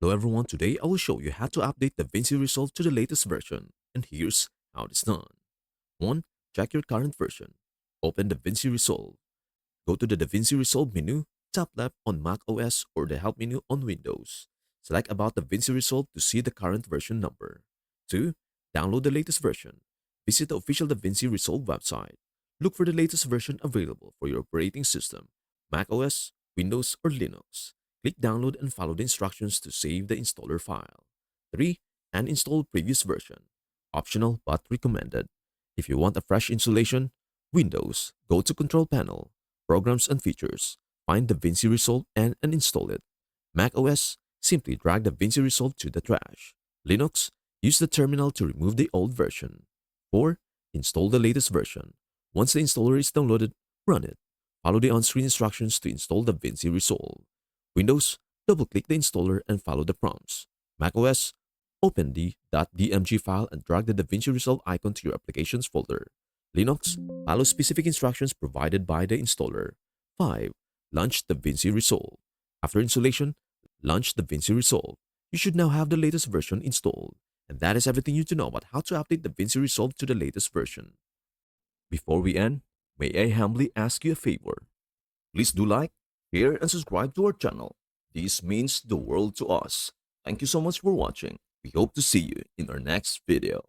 Hello everyone, today I will show you how to update DaVinci Resolve to the latest version, and here's how it's done. 1. Check your current version. Open DaVinci Resolve. Go to the DaVinci Resolve menu, top left on Mac OS or the Help menu on Windows. Select About DaVinci Resolve to see the current version number. 2. Download the latest version. Visit the official DaVinci Resolve website. Look for the latest version available for your operating system, Mac OS, Windows, or Linux. Click Download and follow the instructions to save the installer file. 3. Uninstall previous version. Optional but recommended. If you want a fresh installation, Windows, go to Control Panel, Programs and Features, find DaVinci Resolve and uninstall it. Mac OS, simply drag DaVinci Resolve to the trash. Linux, use the terminal to remove the old version. 4. Install the latest version. Once the installer is downloaded, run it. Follow the on-screen instructions to install DaVinci Resolve. Windows, double-click the installer and follow the prompts. macOS, open the .dmg file and drag the DaVinci Resolve icon to your Applications folder. Linux, follow specific instructions provided by the installer. 5. Launch DaVinci Resolve. After installation, launch DaVinci Resolve. You should now have the latest version installed. And that is everything you need to know about how to update DaVinci Resolve to the latest version. Before we end, may I humbly ask you a favor? Please do like, share, and subscribe to our channel. This means the world to us. Thank you so much for watching. We hope to see you in our next video.